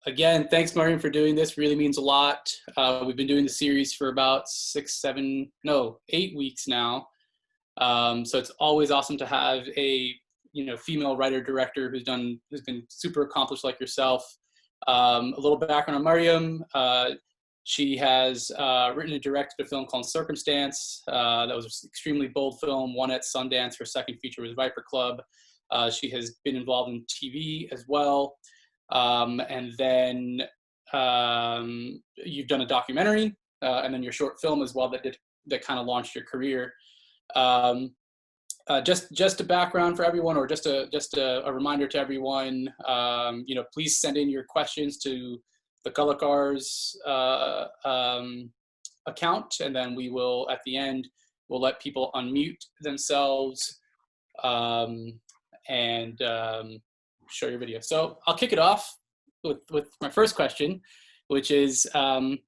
Again, thanks, Marayam, for doing this. Really means a lot. We've been doing the series for about 8 weeks now. So it's always awesome to have a female writer director who's been super accomplished like yourself. A little background on Marayam. She has written and directed a film called Circumstance. That was an extremely bold film, won at Sundance. Her second feature was Viper Club. She has been involved in TV as well. And then you've done a documentary and then your short film as well that kind of launched your career. Just a background for everyone, or just a reminder to everyone, please send in your questions to the Kalakar's account, and then we will, at the end, we'll let people unmute themselves and show your video. So I'll kick it off with my first question, which is, I'd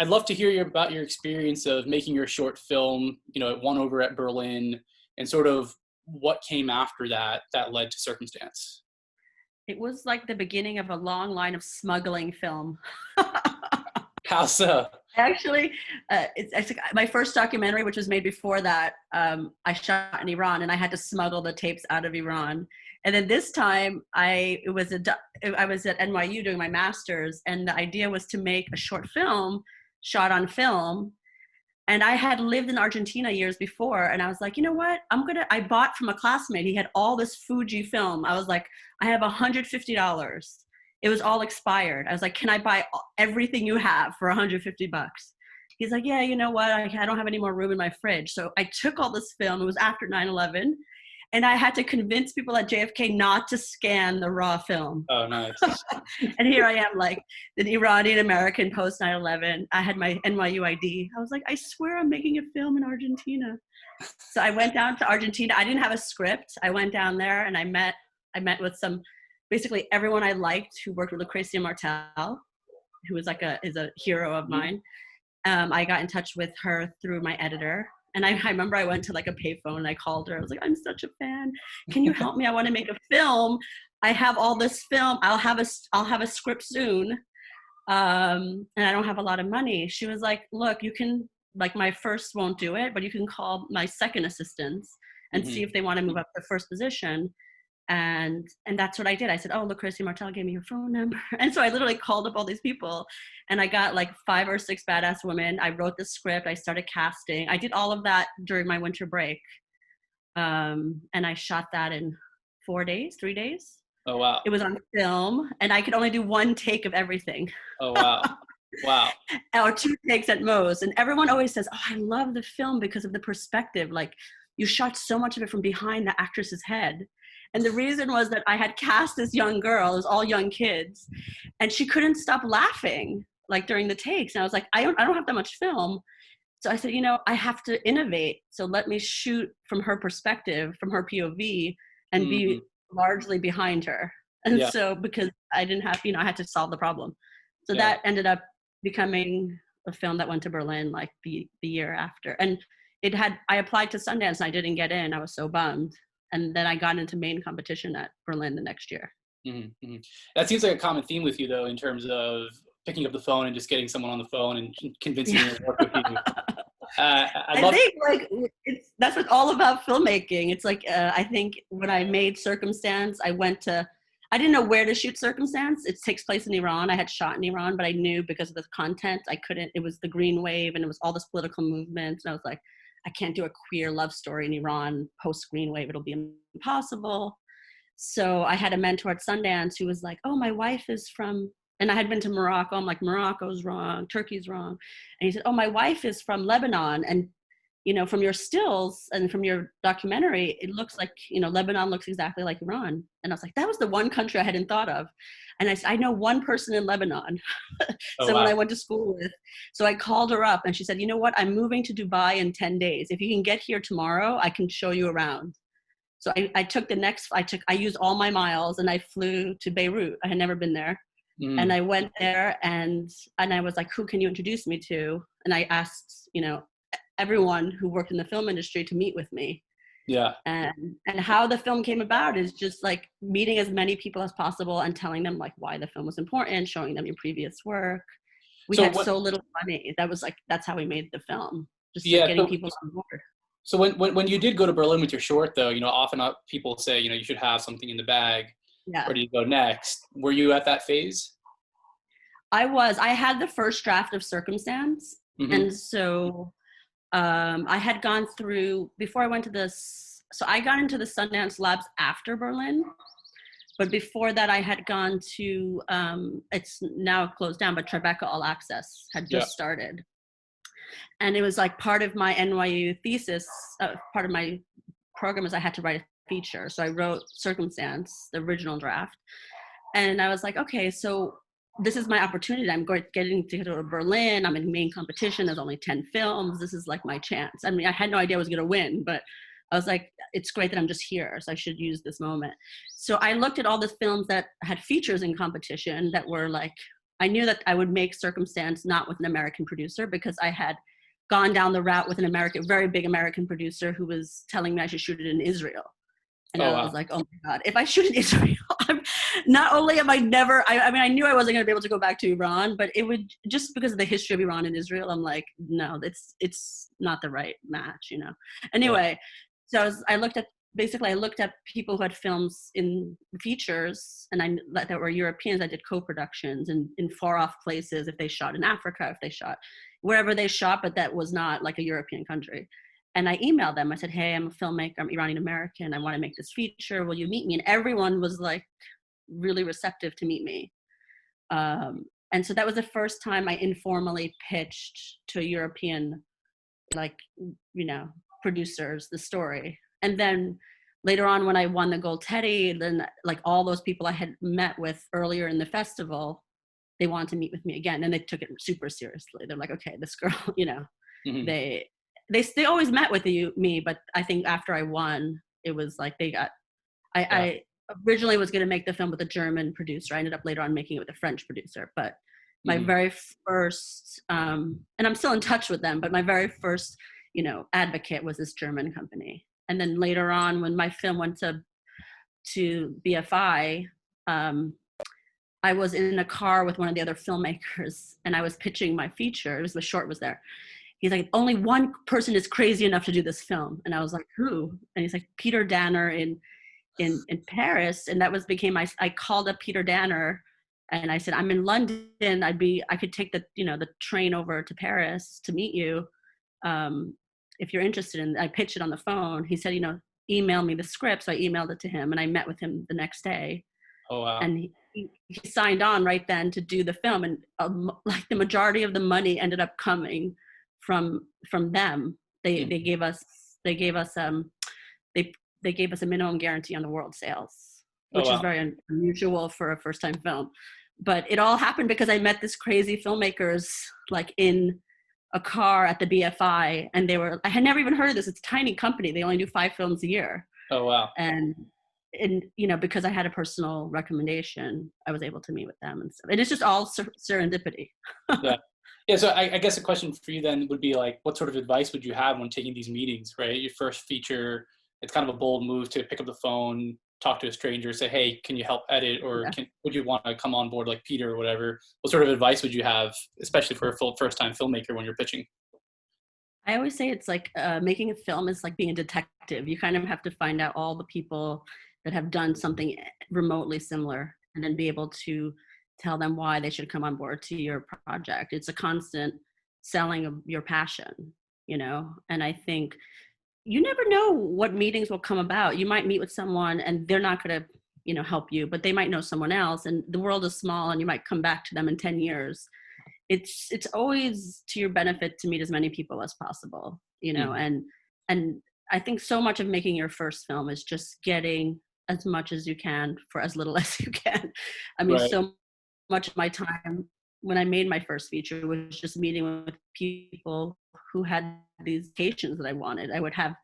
love to hear about your experience of making your short film. It won over at Berlin, and sort of what came after that led to Circumstance. It was like the beginning of a long line of smuggling film. How so? Actually, it's my first documentary, which was made before that. I shot in Iran, and I had to smuggle the tapes out of Iran. And then this time, I was at NYU doing my master's, and the idea was to make a short film shot on film. And I had lived in Argentina years before, and I was like, you know what? I bought from a classmate. He had all this Fuji film. I was like, I have $150. It was all expired. I was like, can I buy everything you have for $150? He's like, yeah, you know what? I don't have any more room in my fridge. So I took all this film. It was after 9/11. And I had to convince people at JFK not to scan the raw film. Oh, nice. And here I am, like an Iranian American post 9/11. I had my NYU ID. I was like, I swear I'm making a film in Argentina. So I went down to Argentina. I didn't have a script. I went down there and I met with basically everyone I liked who worked with Lucrecia Martel, who was is a hero of mine. I got in touch with her through my editor. And I remember I went to like a payphone and I called her. I was like, I'm such a fan. Can you help me? I want to make a film. I have all this film. I'll have a script soon. And I don't have a lot of money. She was like, look, you can, like, my first won't do it, but you can call my second assistants and see if they want to move up to first position. And that's what I did. I said, oh, Lucrecia Martel gave me your phone number. And so I literally called up all these people, and I got like 5 or 6 badass women. I wrote the script. I started casting. I did all of that during my winter break. And I shot that in 3 days. Oh, wow. It was on film, and I could only do 1 take of everything. Oh, wow. Wow. Or 2 takes at most. And everyone always says, oh, I love the film because of the perspective. Like, you shot so much of it from behind the actress's head. And the reason was that I had cast this young girl, it was all young kids, and she couldn't stop laughing, like, during the takes. And I was like, I don't have that much film. So I said, I have to innovate. So let me shoot from her perspective, from her POV, and be largely behind her. And so because I didn't have, I had to solve the problem. So that ended up becoming a film that went to Berlin like the year after. And I applied to Sundance and I didn't get in. I was so bummed. And then I got into main competition at Berlin the next year. Mm-hmm. That seems like a common theme with you, though, in terms of picking up the phone and just getting someone on the phone and convincing them to work with you. I think that's what's all about filmmaking. It's like, I think when I made Circumstance, I didn't know where to shoot Circumstance. It takes place in Iran. I had shot in Iran, but I knew because of the content, it was the Green Wave and it was all this political movement. And I was like, I can't do a queer love story in Iran post-Green Wave. It'll be impossible. So I had a mentor at Sundance who was like, oh, my wife is from, and I had been to Morocco. I'm like, Morocco's wrong, Turkey's wrong. And he said, oh, my wife is from Lebanon. And, from your stills and from your documentary, it looks like, Lebanon looks exactly like Iran. And I was like, that was the one country I hadn't thought of. And I said, I know one person in Lebanon. Someone I went to school with. So I called her up and she said, you know what? I'm moving to Dubai in 10 days. If you can get here tomorrow, I can show you around. So I used all my miles and I flew to Beirut. I had never been there. And I went there and I was like, who can you introduce me to? And I asked, everyone who worked in the film industry to meet with me. Yeah. And how the film came about is just like meeting as many people as possible and telling them like why the film was important, showing them your previous work. We had so little money. That's how we made the film. Just yeah, getting people on board. So when you did go to Berlin with your short, though, often people say, you should have something in the bag. Yeah. Where do you go next? Were you at that phase? I had the first draft of Circumstance. Mm-hmm. And so I had gone through, before I went to this, so I got into the Sundance Labs after Berlin. But before that, I had gone to, it's now closed down, but Tribeca All Access had just started. And it was like part of my NYU thesis, part of my program was I had to write a feature. So I wrote Circumstance, the original draft. And I was like, okay, so this is my opportunity. I'm getting to go to Berlin. I'm in main competition. There's only 10 films. This is like my chance. I mean, I had no idea I was going to win, but I was like, it's great that I'm just here. So I should use this moment. So I looked at all the films that had features in competition that were like, I knew that I would make Circumstance not with an American producer because I had gone down the route with an very big American producer who was telling me I should shoot it in Israel. And I was like, oh my God, if I shoot in Israel, not only am I never, I mean, I knew I wasn't going to be able to go back to Iran, but it would, just because of the history of Iran and Israel, I'm like, no, it's not the right match, Anyway, so I looked at people who had films in features and that were Europeans. I did co-productions in far off places, if they shot in Africa, if they shot wherever they shot, but that was not like a European country. And I emailed them. I said, hey, I'm a filmmaker. I'm Iranian American. I want to make this feature. Will you meet me? And everyone was like really receptive to meet me. And so that was the first time I informally pitched to a European, producers the story. And then later on, when I won the Gold Teddy, then like all those people I had met with earlier in the festival, they wanted to meet with me again. And they took it super seriously. They're like, okay, this girl, mm-hmm. They always met with me, but I think after I won, it was like I originally was going to make the film with a German producer. I ended up later on making it with a French producer. But my very first, and I'm still in touch with them, but my very first, advocate was this German company. And then later on, when my film went to BFI, I was in a car with one of the other filmmakers, and I was pitching my feature. The short was there. He's like, only one person is crazy enough to do this film. And I was like, who? And he's like, Peter Danner in Paris. And that I called up Peter Danner and I said, I'm in London. I could take the train over to Paris to meet you. If you're interested I pitched it on the phone. He said, email me the script. So I emailed it to him and I met with him the next day. Oh, wow. And he signed on right then to do the film. And like the majority of the money ended up coming from them. They gave us a minimum guarantee on the world sales, which is very unusual for a first time film. But it all happened because I met this crazy filmmakers like in a car at the BFI, and I had never even heard of this. It's a tiny company. They only do 5 films a year. Oh, wow. And because I had a personal recommendation, I was able to meet with them and stuff. And it's just all serendipity. Yeah, so I guess a question for you then would be like, what sort of advice would you have when taking these meetings, right? Your first feature, it's kind of a bold move to pick up the phone, talk to a stranger, say, hey, can you help edit? Or would you want to come on board like Peter or whatever? What sort of advice would you have, especially for a first-time filmmaker when you're pitching? I always say it's like making a film is like being a detective. You kind of have to find out all the people that have done something remotely similar and then be able to tell them why they should come on board to your project. It's a constant selling of your passion, and I think you never know what meetings will come about. You might meet with someone and they're not going to, help you, but they might know someone else, and the world is small and you might come back to them in 10 years. It's always to your benefit to meet as many people as possible, and I think so much of making your first film is just getting as much as you can for as little as you can. I mean, so much of my time when I made my first feature was just meeting with people who had these locations that I wanted. I would have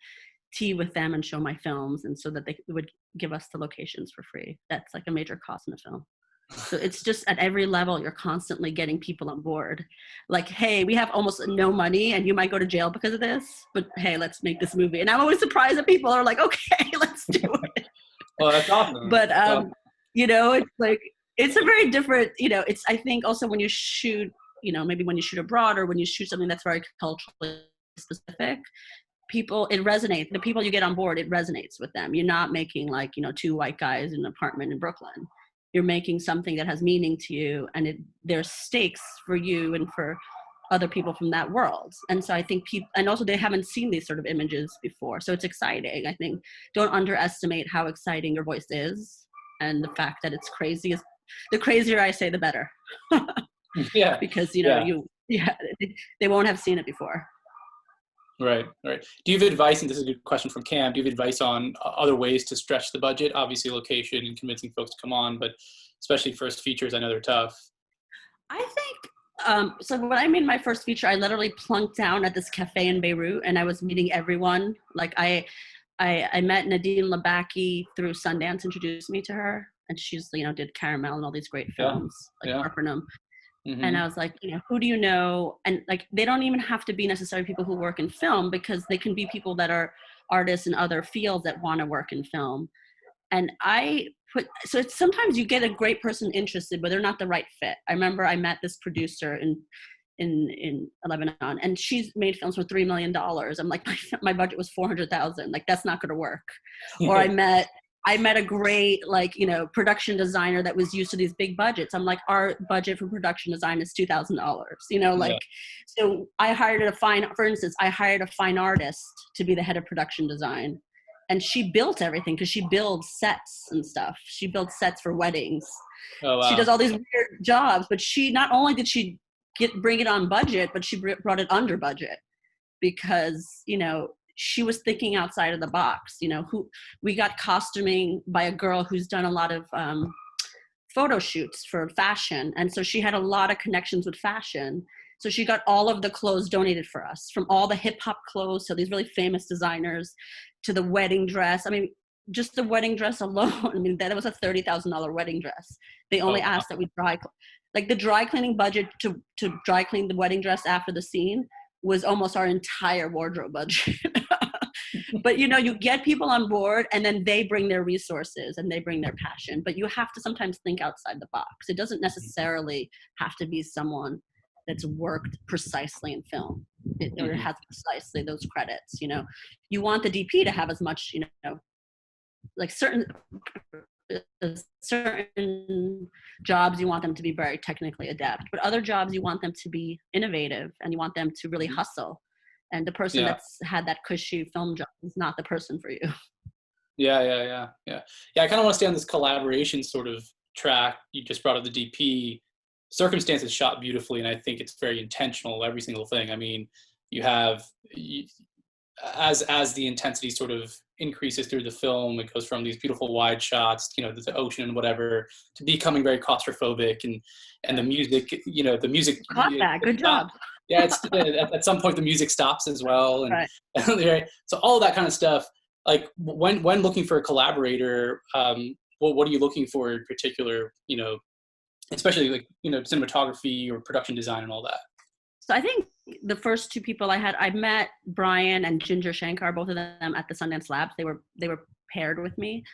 tea with them and show my films, and so that they would give us the locations for free. That's like a major cost in a film. So it's just at every level, you're constantly getting people on board. Like, hey, we have almost no money and you might go to jail because of this, but hey, let's make this movie. And I'm always surprised that people are like, okay, let's do it. Well, that's awesome. But, you know, it's like, it's a very different, you know, it's, I think also when you shoot, you know, maybe when you shoot abroad or when you shoot something that's very culturally specific, people, it resonates. The people you get on board, it resonates with them. You're not making like, you know, two white guys in an apartment in Brooklyn. You're making something that has meaning to you, and there's stakes for you and for other people from that world. And so I think people, and also they haven't seen these sort of images before. So it's exciting. I think don't underestimate how exciting your voice is, and the fact that it's crazy is, the crazier I say, the better. Yeah. Because, you know, they won't have seen it before. Right. Do you have advice, and this is a good question from Cam, do you have advice on other ways to stretch the budget? Obviously location and convincing folks to come on, but especially first features, I know they're tough. I think, so when I made my first feature, I literally plunked down at this cafe in Beirut and I was meeting everyone. Like I met Nadine Labaki through Sundance, introduced me to her, and she's, you know, did Caramel and all these great films, like Harpenham. Mm-hmm. And I was like, you know, who do you know? And like, they don't even have to be necessarily people who work in film, because they can be people that are artists in other fields that want to work in film. And so it's, sometimes you get a great person interested, but they're not the right fit. I remember I met this producer in Lebanon, and she's made films for $3 million. I'm like, my budget was 400,000. Like, that's not going to work. Or I met a great, like, you know, production designer that was used to these big budgets. I'm like, our budget for production design is $2,000, you know, like, so I hired for instance, I hired a fine artist to be the head of production design. And she built everything, because she builds sets and stuff. She builds sets for weddings. Oh, wow. She does all these weird jobs, but she, not only did she bring it on budget, but she brought it under budget, because, you know, she was thinking outside of the box. You know, we got costuming by a girl who's done a lot of photo shoots for fashion. And so she had a lot of connections with fashion. So she got all of the clothes donated for us, from all the hip hop clothes, so these really famous designers, to the wedding dress. I mean, just the wedding dress alone, I mean, that was a $30,000 wedding dress. They only asked that we like the dry cleaning budget to dry clean the wedding dress after the scene was almost our entire wardrobe budget. But, you know, you get people on board, and then they bring their resources and they bring their passion. But you have to sometimes think outside the box. It doesn't necessarily have to be someone that's worked precisely in film, or has precisely those credits. You know, you want the DP to have as much, you know, like certain jobs, you want them to be very technically adept, but other jobs you want them to be innovative, and you want them to really hustle. And the person that's had that cushy film job is not the person for you. Yeah. I kind of want to stay on this collaboration sort of track. You just brought up the DP. Circumstances shot beautifully, and I think it's very intentional, every single thing. I mean, as the intensity sort of increases through the film, it goes from these beautiful wide shots, you know, the ocean and whatever, to becoming very claustrophobic, and the music, you know, the music. Caught that. Good job. Yeah, it's at some point the music stops as well, and right. So all that kind of stuff. Like when looking for a collaborator, what are you looking for in particular? You know, especially like, you know, cinematography or production design and all that. So I think the first two people I met Brian and Ginger Shankar, both of them at the Sundance Labs. They were paired with me.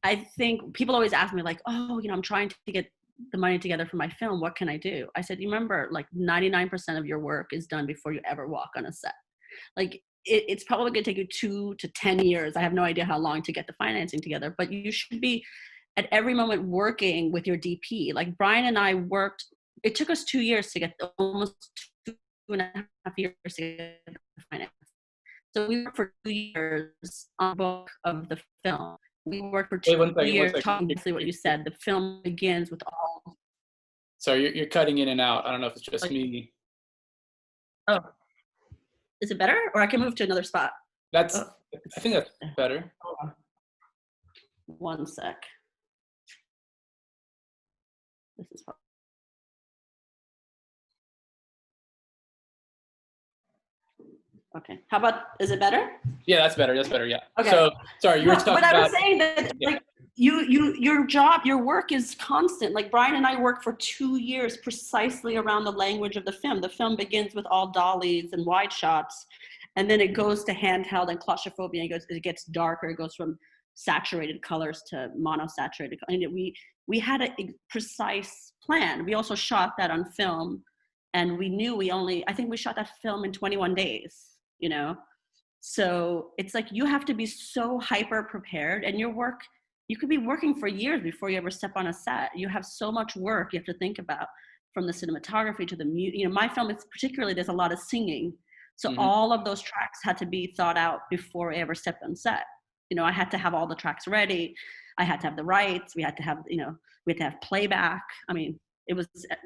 I think people always ask me like, oh, you know, I'm trying to get the money together for my film. What can I do? I said, you remember, like 99% of your work is done before you ever walk on a set. Like it's probably going to take you 2 to 10 years. I have no idea how long to get the financing together, but you should be at every moment working with your DP. Like Brian and I worked, it took us 2 years to get almost 2.5 years to get the finance. So we worked for 2 years on the book of the film. We worked for 2 years talking exactly what you said. The film begins with all. Sorry, you're cutting in and out. I don't know if it's just me. Oh, is it better? Or I can move to another spot. I think that's better. Hold on. One sec. This is fun. Okay. How about, is it better? Yeah, that's better. Yeah. Okay. So, sorry, you were talking about. But I was saying that, like, your work is constant. Like Brian and I worked for 2 years precisely around the language of the film. The film begins with all dollies and wide shots, and then it goes to handheld and claustrophobia. It gets darker. It goes from saturated colors to monosaturated. And we had a precise plan. We also shot that on film, and we knew I think we shot that film in 21 days, you know? So it's like, you have to be so hyper prepared, and your work, you could be working for years before you ever step on a set. You have so much work you have to think about, from the cinematography to the music. You know, my film is particularly, there's a lot of singing. So all of those tracks had to be thought out before I ever stepped on set. You know, I had to have all the tracks ready. I had to have the rights. We had to have, we had to have playback. I mean,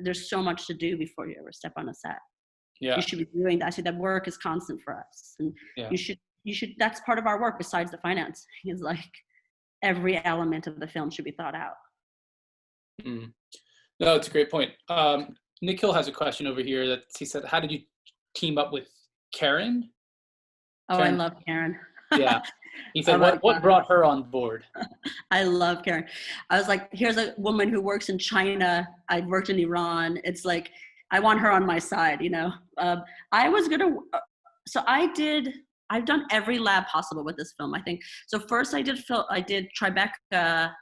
there's so much to do before you ever step on a set. Yeah. You should be doing that. I say that work is constant for us. And you should, that's part of our work besides the financing, is like, every element of the film should be thought out. No, it's a great point. Nick Hill has a question over here that he said, how did you team up with Karen? Oh, Karen? I love Karen. Yeah. He said, what brought her on board? I love Karen. I was like, here's a woman who works in China. I worked in Iran. It's like, I want her on my side, you know? I've done every lab possible with this film, I think. So first I did Tribeca,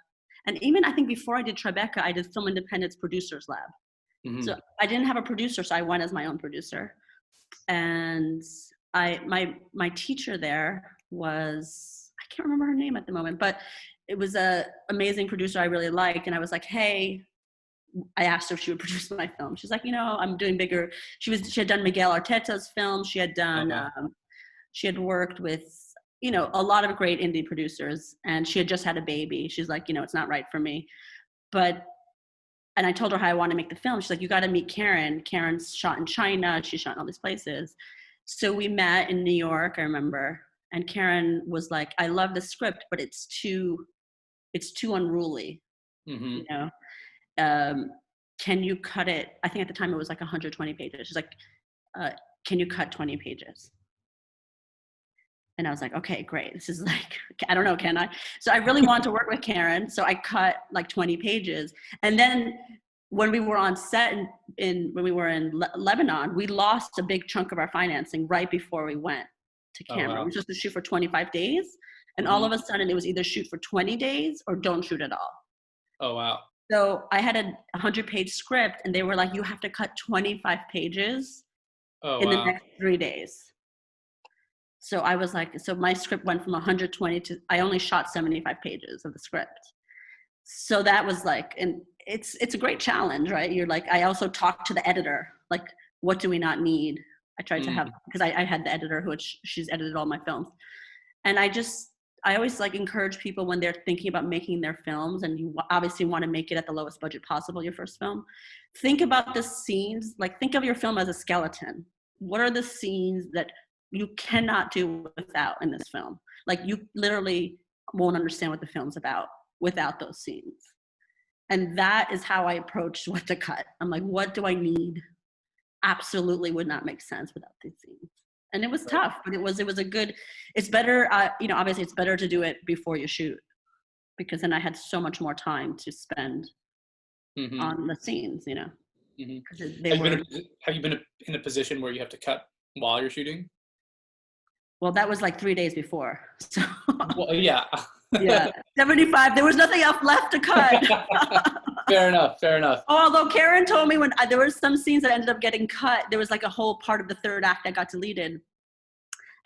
and even I think before I did Tribeca, I did Film Independence Producers Lab. So I didn't have a producer, so I went as my own producer. And my teacher there was, I can't remember her name at the moment, but it was a amazing producer I really liked. And I was like, hey, I asked her if she would produce my film. She's like, I'm doing bigger. She had done Miguel Arteta's film. She had done, she had worked with, a lot of great indie producers, and she had just had a baby. She's like, it's not right for me. And I told her how I want to make the film. She's like, you got to meet Karen. Karen's shot in China. She's shot in all these places. So we met in New York, I remember. And Karen was like, I love the script, but it's too unruly. Can you cut it? I think at the time it was like 120 pages. She's like, can you cut 20 pages? And I was like, okay, great. This is like, I don't know, can I? So I really wanted to work with Karen. So I cut like 20 pages. And then when we were on set when we were in Lebanon, we lost a big chunk of our financing right before we went to camera. We were supposed to shoot for 25 days. And all of a sudden it was either shoot for 20 days or don't shoot at all. Oh, wow. So I had a 100-page script, and they were like, you have to cut 25 pages in the next 3 days. So I was like, so my script went from 120 to, I only shot 75 pages of the script. So that was like, and it's a great challenge, right? You're like, I also talked to the editor, like, what do we not need? I tried to have, because I had the editor she's edited all my films. And I always like encourage people when they're thinking about making their films, and you obviously want to make it at the lowest budget possible, your first film. Think about the scenes, like think of your film as a skeleton. What are the scenes that you cannot do without in this film? Like you literally won't understand what the film's about without those scenes. And that is how I approached what to cut. I'm like, what do I need? Absolutely would not make sense without these scenes. And it was tough, but it was a good, it's better, obviously it's better to do it before you shoot, because then I had so much more time to spend on the scenes, Have you been in a position where you have to cut while you're shooting? Well, that was like 3 days before. So. Well, yeah. Yeah, 75, there was nothing else left to cut. Fair enough. Although Karen told me when there were some scenes that ended up getting cut, there was like a whole part of the third act that got deleted.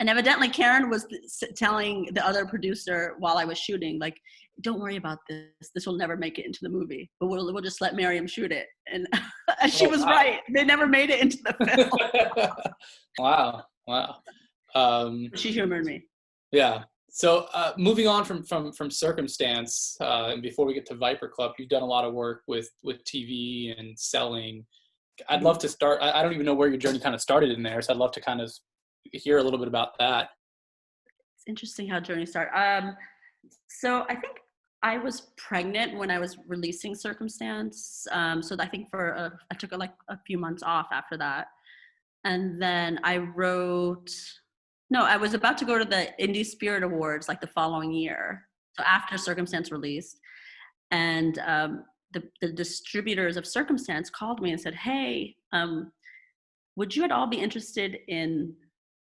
And evidently Karen was telling the other producer while I was shooting, like, don't worry about this. This will never make it into the movie, but we'll just let Marayam shoot it. And she was right. They never made it into the film. Wow. She humored me. Yeah. So moving on from Circumstance, and before we get to Viper Club, you've done a lot of work with TV and selling. I'd love to start. I don't even know where your journey kind of started in there, so I'd love to kind of hear a little bit about that. It's interesting how journey started. So I think I was pregnant when I was releasing Circumstance. So I think I took like a few months off after that, and then I was about to go to the Indie Spirit Awards like the following year. So after Circumstance released, And the distributors of Circumstance called me and said, hey, would you at all be interested in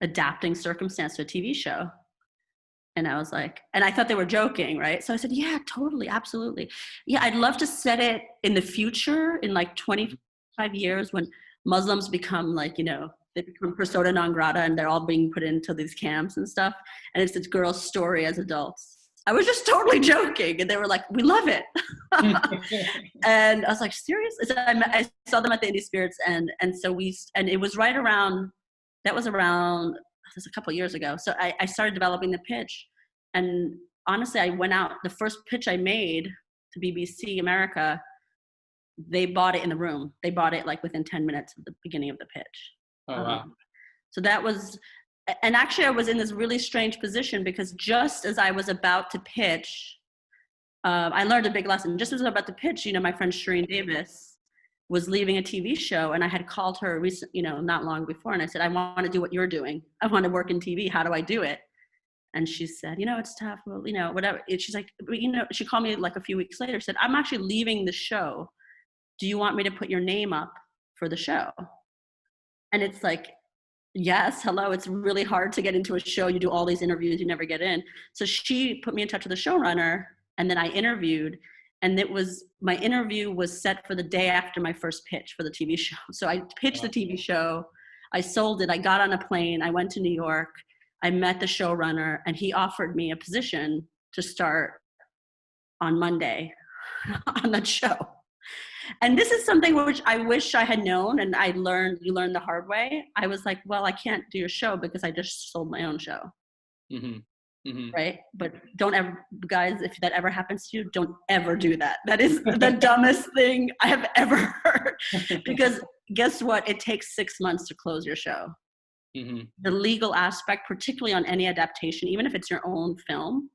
adapting Circumstance to a TV show? And I was like, and I thought they were joking, right? So I said, yeah, totally, absolutely. Yeah, I'd love to set it in the future, in like 25 years when Muslims become like, you know, they become persona non grata and they're all being put into these camps and stuff. And it's this girl's story as adults. I was just totally joking. And they were like, we love it. And I was like, serious? So I saw them at the Indie Spirits. And so it was right around, that was around, this a couple of years ago. So I started developing the pitch. And honestly, I went out, the first pitch I made to BBC America, they bought it in the room. They bought it like within 10 minutes of the beginning of the pitch. Oh, wow. So that was, and actually I was in this really strange position because just as I was about to pitch, I learned a big lesson. Just as I was about to pitch, you know, my friend Shireen Davis was leaving a TV show, and I had called her not long before, and I said, I want to do what you're doing. I want to work in TV. How do I do it? And she said, you know, it's tough. Well, you know, whatever. She's like, you know, she called me like a few weeks later, said, I'm actually leaving the show. Do you want me to put your name up for the show? And it's like, yes, hello. It's really hard to get into a show. You do all these interviews, you never get in. So she put me in touch with the showrunner, and then I interviewed. And my interview was set for the day after my first pitch for the TV show. So I pitched the TV show, I sold it, I got on a plane, I went to New York, I met the showrunner, and he offered me a position to start on Monday on that show. And this is something which I wish I had known, and you learn the hard way. I was like, well, I can't do your show because I just sold my own show. Mm-hmm. Mm-hmm. Right? But don't ever, guys, if that ever happens to you, don't ever do that. That is the dumbest thing I have ever heard. Because guess what? It takes 6 months to close your show. Mm-hmm. The legal aspect, particularly on any adaptation, even if it's your own film,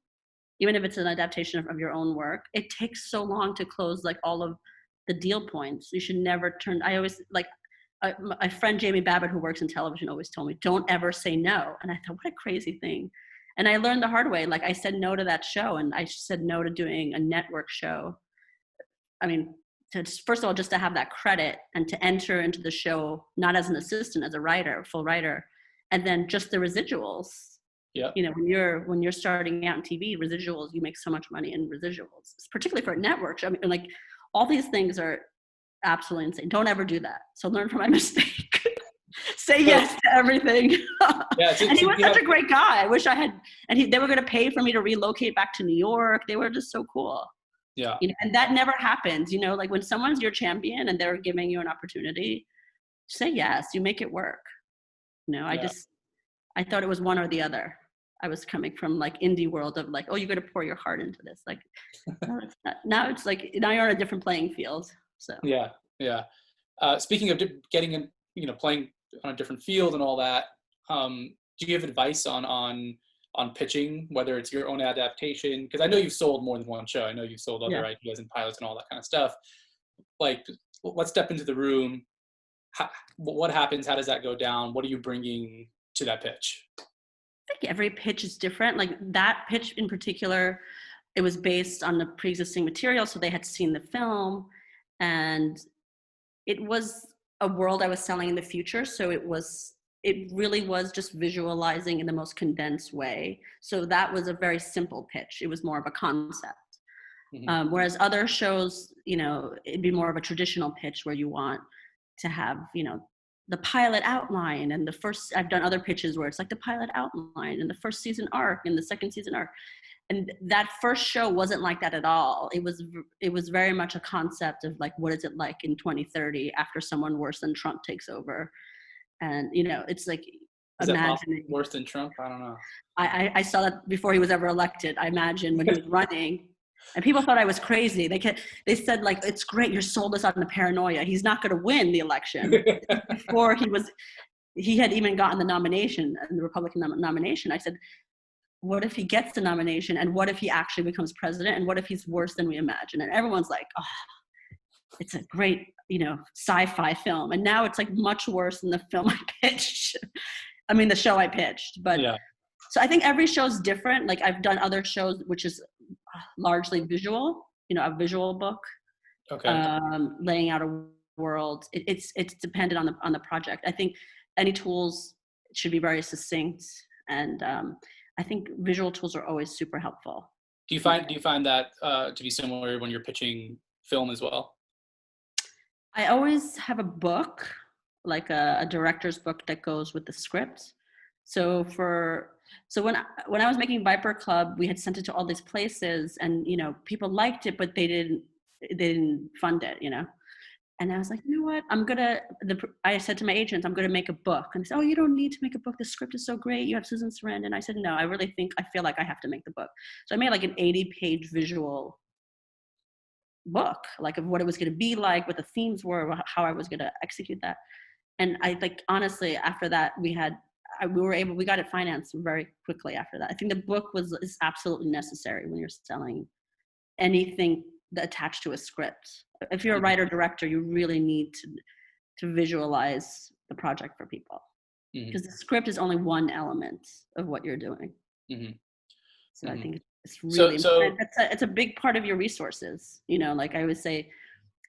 even if it's an adaptation of your own work, it takes so long to close like all of the deal points. You should never I always like, my friend Jamie Babbitt, who works in television, always told me, don't ever say no. And I thought, what a crazy thing. And I learned the hard way. Like I said no to that show, and I said no to doing a network show. I mean, first of all, just to have that credit and to enter into the show, not as an assistant, as a writer, full writer, and then just the residuals. Yeah. You know, when you're starting out in TV, residuals, you make so much money in residuals, particularly for a network show. I mean, like all these things are absolutely insane. Don't ever do that. So learn from my mistake. Say yes to everything. Yeah, and he was such a great guy. I wish I had, and they were going to pay for me to relocate back to New York. They were just so cool. Yeah. You know, and that never happens, you know, like when someone's your champion and they're giving you an opportunity, say yes, you make it work. You know, I thought it was one or the other. I was coming from like indie world of like, oh, you got to pour your heart into this. Like, no, it's not. Now it's like, now you're on a different playing field. So. Yeah. Yeah. Speaking of getting in, you know, playing on a different field and all that, do you have advice on pitching, whether it's your own adaptation? Because I know you've sold more than one show. I know you've sold other ideas and pilots and all that kind of stuff. Like, let's step into the room. What happens? How does that go down? What are you bringing to that pitch? I think every pitch is different. Like that pitch in particular, it was based on the pre-existing material, so they had seen the film, and it was a world I was selling in the future. So it really was just visualizing in the most condensed way. So that was a very simple pitch. It was more of a concept. Mm-hmm. Whereas other shows, you know, it'd be more of a traditional pitch where you want to have, you know, the pilot outline and I've done other pitches where it's like the pilot outline and the first season arc and the second season arc. And that first show wasn't like that at all. It was very much a concept of like, what is it like in 2030 after someone worse than Trump takes over? And, you know, it's like imagining. Worse than Trump? I don't know. I saw that before he was ever elected. I imagine when he was running. And people thought I was crazy. They said, like, it's great, you're sold us on the paranoia. He's not going to win the election. Before he had even gotten the nomination, the Republican nomination. I said, what if he gets the nomination? And what if he actually becomes president? And what if he's worse than we imagine? And everyone's like, oh, it's a great, you know, sci-fi film. And now it's like much worse than the film I pitched. I mean, the show I pitched. But yeah. So I think every show is different. Like I've done other shows, which is largely visual. a visual book, Okay. laying out a world. It's dependent on the project. I think any tools should be very succinct, and I think visual tools are always super helpful. Do you find that to be similar when you're pitching film as well? I always have a book, like a director's book that goes with the script. So when I was making Viper Club, we had sent it to all these places, and people liked it, but they didn't fund it, And I was like, you know what? I said to my agents, I'm gonna make a book. And they said, oh, you don't need to make a book. The script is so great. You have Susan Sarandon. And I said, no, I feel like I have to make the book. So I made like an 80-page visual book, like of what it was going to be like, what the themes were, how I was going to execute that. And I think honestly, after that, we got it financed very quickly after that. I think the book is absolutely necessary when you're selling anything attached to a script. If you're a writer director, you really need to visualize the project for people, because the script is only one element of what you're doing. So I think it's really important. It's a big part of your resources. Like I always say,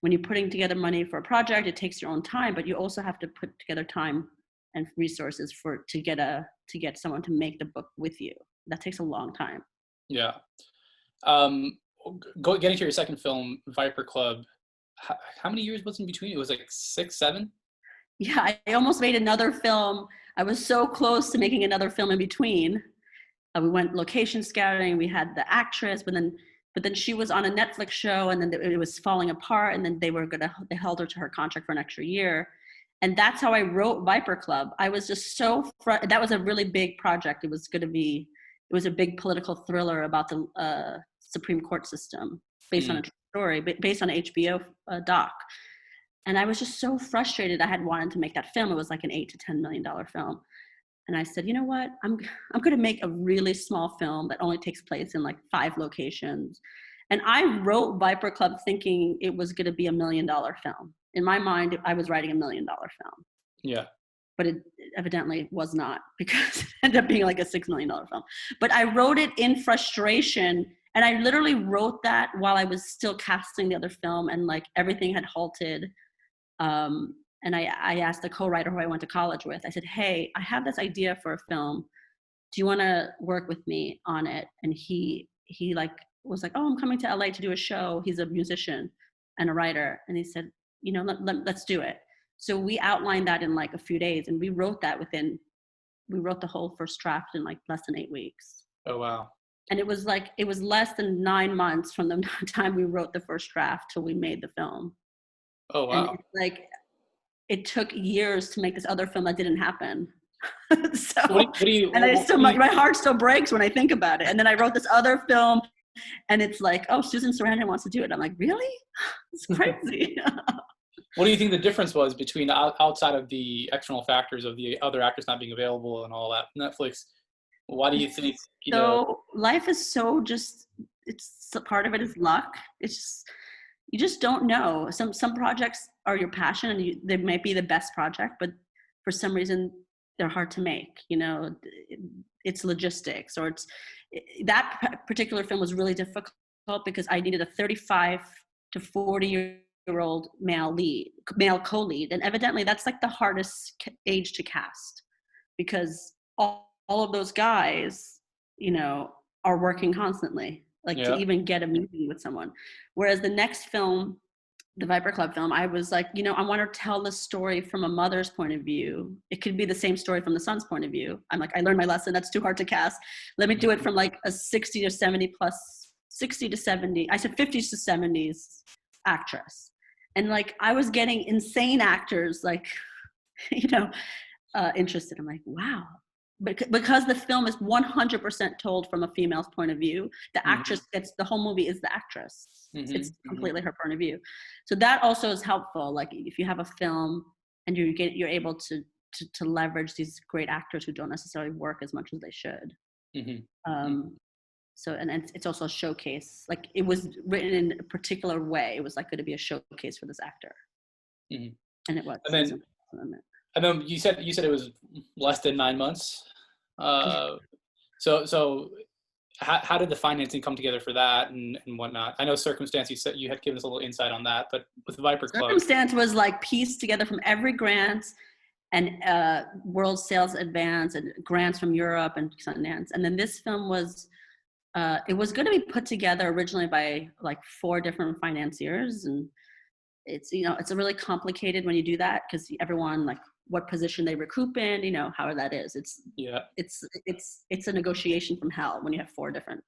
when you're putting together money for a project, it takes your own time, but you also have to put together time and resources to get someone to make the book with you. That takes a long time. Yeah. Getting to your second film, Viper Club, how many years was in between? It was like 6, 7? Yeah, I almost made another film. I was so close to making another film in between. We went location scouting. We had the actress, but then she was on a Netflix show, and then it was falling apart. And then they held her to her contract for an extra year, and that's how I wrote Viper Club. I was just that was a really big project. It was a big political thriller about the Supreme Court system, based on a true story, based on an HBO doc. And I was just so frustrated. I had wanted to make that film. It was like an $8 to $10 million film. And I said, you know what? I'm going to make a really small film that only takes place in like 5 locations. And I wrote Viper Club thinking it was going to be $1 million film. In my mind, I was writing $1 million film. Yeah. But it evidently was not, because it ended up being like a $6 million film. But I wrote it in frustration. And I literally wrote that while I was still casting the other film, and like everything had halted. And I asked the co-writer who I went to college with, I said, hey, I have this idea for a film. Do you want to work with me on it? And he was like, oh, I'm coming to LA to do a show. He's a musician and a writer. And he said, let's do it. So we outlined that in like a few days, and we wrote the whole first draft in like less than 8 weeks. Oh, wow. And it was less than 9 months from the time we wrote the first draft till we made the film. Oh, wow. And it took years to make this other film that didn't happen. So my heart still breaks when I think about it. And then I wrote this other film, and it's like, oh, Susan Sarandon wants to do it. I'm like, really? It's crazy. What do you think the difference was between outside of the external factors of the other actors not being available and all that? Netflix. Why do you think? Life is so it's a part of it is luck. It's just, you just don't know. Some projects are your passion, and they might be the best project, but for some reason they're hard to make. It's logistics, or that particular film was really difficult because I needed a 35 to 40-year-old male co-lead, and evidently that's like the hardest age to cast, because all of those guys, are working constantly, to even get a meeting with someone. Whereas the next film, the Viper Club film, I was like, I want to tell the story from a mother's point of view. It could be the same story from the son's point of view. I'm like, I learned my lesson. That's too hard to cast. Let me do it from like a 60 to 70 plus, 60 to 70. I said 50s to 70s actress. And like, I was getting insane actors, interested. I'm like, wow. Because the film is 100% told from a female's point of view, the actress gets, the whole movie is the actress. It's completely her point of view. So that also is helpful. Like if you have a film and you're able to leverage these great actors who don't necessarily work as much as they should. So, and it's also a showcase. Like it was written in a particular way. It was like going to be a showcase for this actor. And it was. And then you said it was less than 9 months. So how did the financing come together for that and whatnot? I know Circumstance, you said you had given us a little insight on that, but with Viper Club. Circumstance was like pieced together from every grant and World Sales Advance and grants from Europe and Sundance. And then this film was, it was going to be put together originally by like 4 different financiers. And it's, you know, it's a really complicated when you do that because everyone, like what position they recoup in, you know, how that is. It's a negotiation from hell when you have 4 different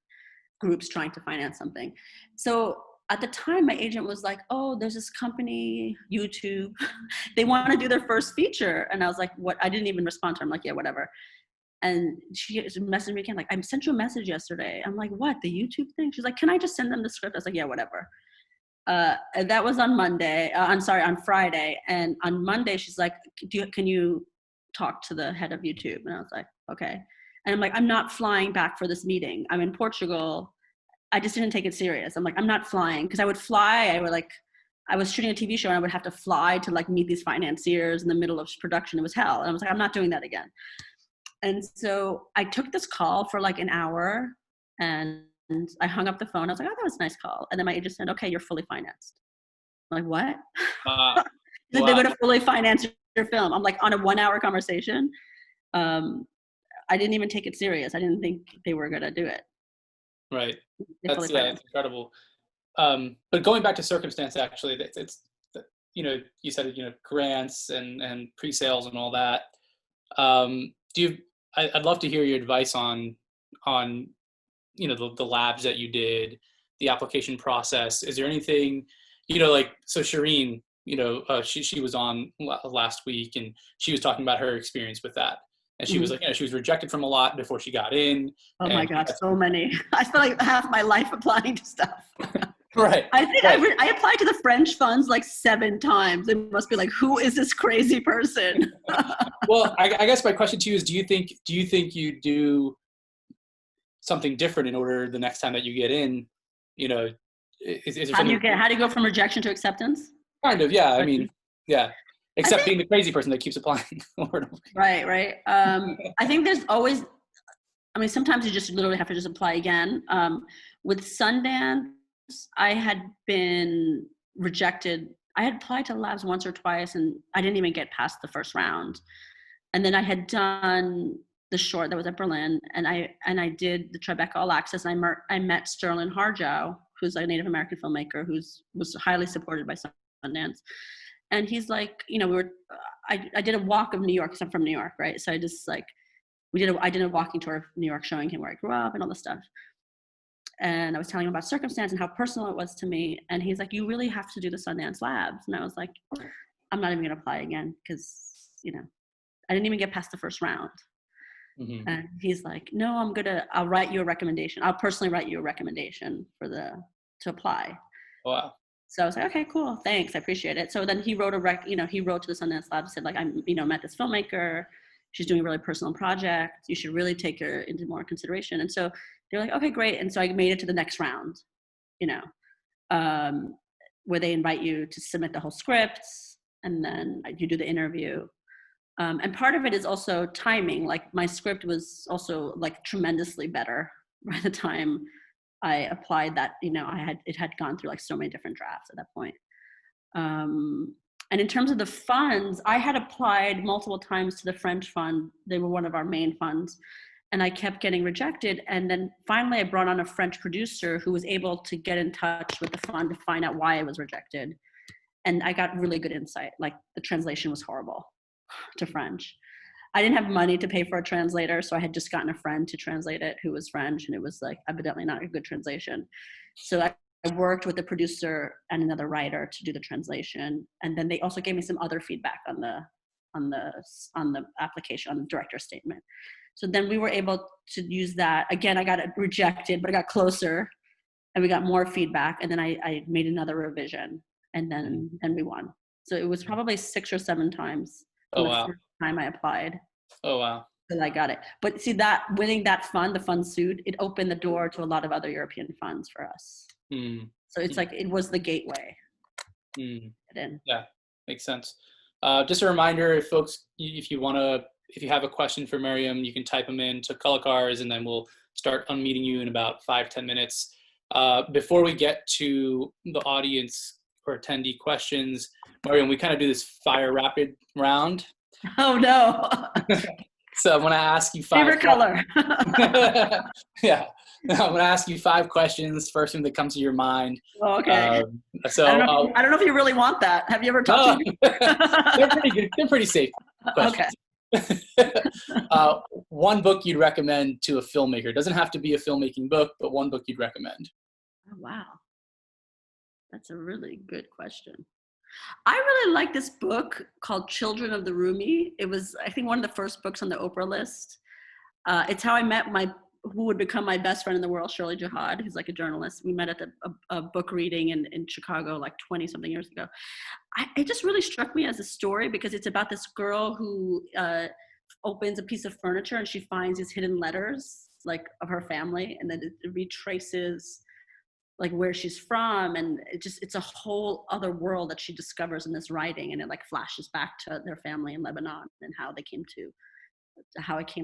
groups trying to finance something. So at the time, my agent was like, oh, there's this company, YouTube, they want to do their first feature. And I was like, what? I didn't even respond to her. I'm like, yeah, whatever. And she messaged me again, like, I sent you a message yesterday. I'm like, what, the YouTube thing? She's like, can I just send them the script? I was like, yeah, whatever. And that was on Monday. On Friday. And on Monday, she's like, can you talk to the head of YouTube? And I was like, okay. And I'm like, I'm not flying back for this meeting. I'm in Portugal. I just didn't take it serious. I'm like, I'm not flying because I would fly. I was shooting a TV show and I would have to fly to like meet these financiers in the middle of production. It was hell. And I was like, I'm not doing that again. And so I took this call for like an hour and I hung up the phone. I was like, oh, that was a nice call. And then my agent said, okay, you're fully financed. I'm like, what? Wow. They're going to fully finance your film. I'm like on a 1-hour conversation. I didn't even take it serious. I didn't think they were going to do it. Right. That's incredible. But going back to Circumstance, actually, it's you know, you said, you know, grants and pre-sales and all that. I'd love to hear your advice on you know, the labs that you did, the application process. Is there anything, you know, like, so Shireen, you know, she was on last week and she was talking about her experience with that. And she was like, you know, she was rejected from a lot before she got in. Oh my God, so many. I spent like half my life applying to stuff. Right. I think I applied to the French funds like 7 times. It must be like, who is this crazy person? Well, I guess my question to you is, do you think you do something different in order the next time that you get in, you know, is there how do you go from rejection to acceptance? Kind of, yeah. I mean, yeah. Except being the crazy person that keeps applying. Right. I think there's always, I mean, sometimes you just literally have to just apply again. With Sundance, I had been rejected. I had applied to labs once or twice and I didn't even get past the first round. And then I had done the short that was at Berlin and I did the Tribeca All Access and I met Sterling Harjo, who's a Native American filmmaker was highly supported by Sundance. And he's like, you know, I did a walk of New York because I'm from New York, right? So I just like, I did a walking tour of New York showing him where I grew up and all this stuff. And I was telling him about Circumstance and how personal it was to me. And he's like, you really have to do the Sundance Labs. And I was like, I'm not even going to apply again because, you know, I didn't even get past the first round. Mm-hmm. And he's like, no, I'll write you a recommendation. I'll personally write you a recommendation to apply. Wow. So I was like, okay, cool, thanks, I appreciate it. So then he wrote he wrote to the Sundance Lab, said like, I'm, you know, met this filmmaker, she's doing a really personal project, you should really take her into more consideration. And so they're like, okay, great. And so I made it to the next round, you know, where they invite you to submit the whole script, and then you do the interview. And part of it is also timing. Like my script was also like tremendously better by the time I applied that, you know, it had gone through like so many different drafts at that point. And in terms of the funds, I had applied multiple times to the French fund. They were one of our main funds and I kept getting rejected. And then finally I brought on a French producer who was able to get in touch with the fund to find out why I was rejected. And I got really good insight. Like the translation was horrible to French. I didn't have money to pay for a translator, so I had just gotten a friend to translate it who was French, and it was like evidently not a good translation. So I worked with the producer and another writer to do the translation, and then they also gave me some other feedback on the application, on the director's statement. So then we were able to use that. Again, I got it rejected, but I got closer, and we got more feedback, and then I made another revision, and then we won. So it was probably 6 or 7 times. Oh, wow. First time I applied. Oh, wow. And I got it. But see, that winning that fund, the fund sued, it opened the door to a lot of other European funds for us. So it's like, it was the gateway. Yeah, makes sense. Just a reminder, folks, if you have a question for Marayam, you can type them in to Kalakars and then we'll start unmuting you in about 5-10 minutes. Before we get to the audience or attendee questions, Marayam, we kind of do this fire rapid round. Oh no. So I'm going to ask you 5 favorite color. Yeah. I'm going to ask you 5 questions. First thing that comes to your mind. Oh, okay. So I don't know if you really want that. Have you ever talked to me? They're pretty good. They're pretty safe questions. Okay. One book you'd recommend to a filmmaker. It doesn't have to be a filmmaking book, but one book you'd recommend. Oh, wow. That's a really good question. I really like this book called Children of the Rumi. It was, I think, one of the first books on the Oprah list. It's how I met who would become my best friend in the world, Shirley Jihad, who's like a journalist. We met at a book reading in Chicago like 20-something years ago. It just really struck me as a story because it's about this girl who opens a piece of furniture and she finds these hidden letters like of her family, and then it retraces like where she's from, and it's a whole other world that she discovers in this writing, and it like flashes back to their family in Lebanon and how it came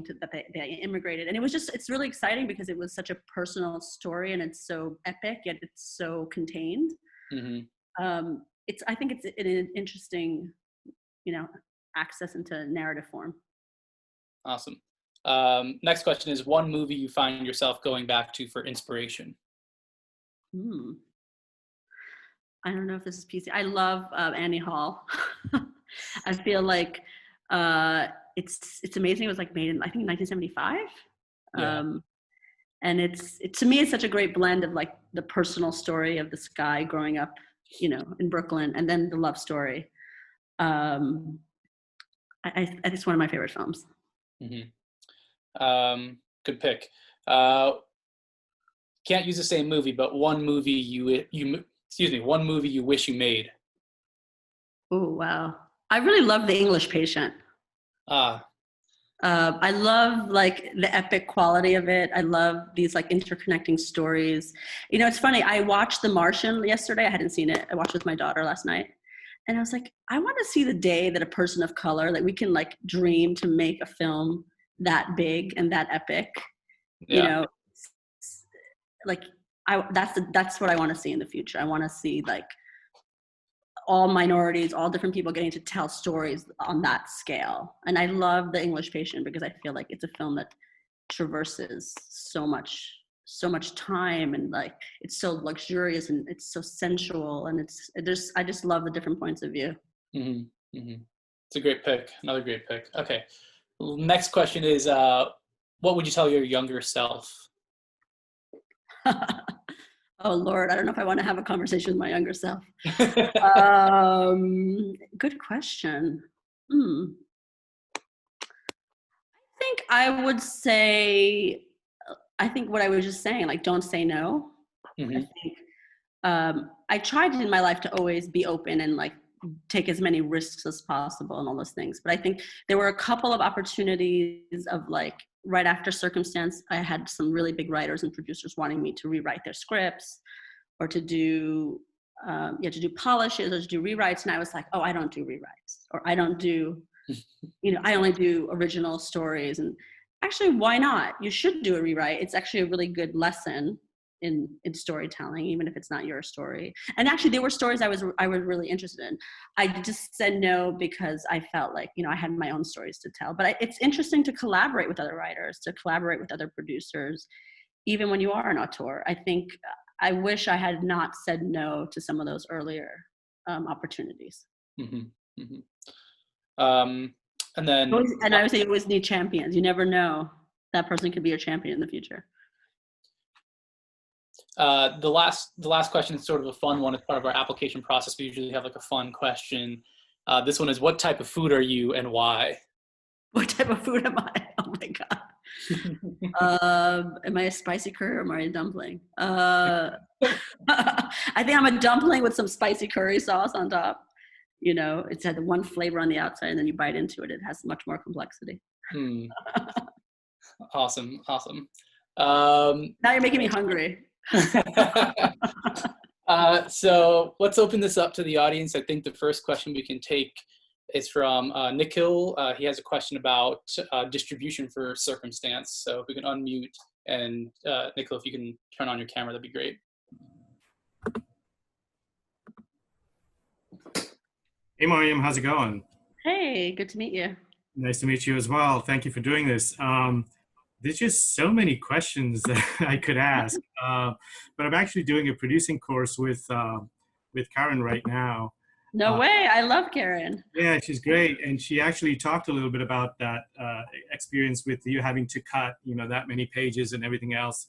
to that they immigrated. And it's really exciting because it was such a personal story, and it's so epic yet it's so contained. Mm-hmm. I think it's an interesting, access into narrative form. Awesome. Next question is one movie you find yourself going back to for inspiration. I don't know if this is PC. I love Annie Hall. I feel like it's amazing. It was like made in, I think, 1975. Yeah. And it's to me, it's such a great blend of like the personal story of this guy growing up, in Brooklyn, and then the love story. It's one of my favorite films. Mm-hmm. Good pick. Can't use the same movie, but one movie one movie you wish you made. Oh, wow. I really love The English Patient. I love like the epic quality of it. I love these like interconnecting stories. It's funny. I watched The Martian yesterday. I hadn't seen it. I watched it with my daughter last night. And I was like, I want to see the day that a person of color, that we can like dream to make a film that big and that epic, like that's what I want to see in the future. I want to see like all minorities, all different people getting to tell stories on that scale. And I love The English Patient because I feel like it's a film that traverses so much time, and like it's so luxurious and it's so sensual, and I just love the different points of view. Mm-hmm. Mm-hmm. It's a great pick. Another great pick. Okay. Next question is, what would you tell your younger self? Oh Lord, I don't know if I want to have a conversation with my younger self. Good question. I think I would say, what I was just saying, like, don't say no. Mm-hmm. I think I tried in my life to always be open and like take as many risks as possible and all those things. But I think there were a couple of opportunities of like, right after Circumstance, I had some really big writers and producers wanting me to rewrite their scripts or to do polishes or to do rewrites. And I was like, oh, I don't do rewrites, or I don't do, I only do original stories. And actually, why not? You should do a rewrite. It's actually a really good lesson in storytelling, even if it's not your story. And actually, there were stories I was really interested in. I just said no because I felt like, I had my own stories to tell. But it's interesting to collaborate with other writers, to collaborate with other producers, even when you are an auteur. I think I wish I had not said no to some of those earlier opportunities. Mm-hmm. Mm-hmm. And I would say you always need champions. You never know, that person could be your champion in the future. The last question is sort of a fun one. It's part of our application process. We usually have like a fun question. This one is, what type of food are you and why? What type of food am I? Oh my God. Am I a spicy curry or am I a dumpling? I think I'm a dumpling with some spicy curry sauce on top. It's had one flavor on the outside, and then you bite into it. It has much more complexity. Awesome. Now you're making me hungry. So let's open this up to the audience. I think the first question we can take is from Nikhil. He has a question about distribution for Circumstance. So if we can unmute And Nicola, if you can turn on your camera, that'd be great. Hey, Marayam, how's it going? Hey, good to meet you. Nice to meet you as well. Thank you for doing this. There's just so many questions that I could ask, but I'm actually doing a producing course with Karen right now. No way, I love Karen. Yeah, she's great, and she actually talked a little bit about that experience with you having to cut, that many pages and everything else.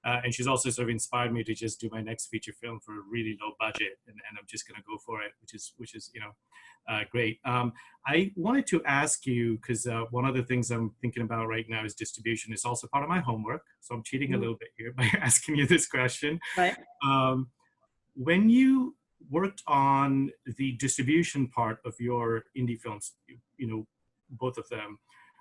And she's also sort of inspired me to just do my next feature film for a really low budget, and I'm just going to go for it, which is great. I wanted to ask you, because one of the things I'm thinking about right now is distribution. It's also part of my homework, so I'm cheating a little bit here by asking you this question. Right. When you worked on the distribution part of your indie films, both of them,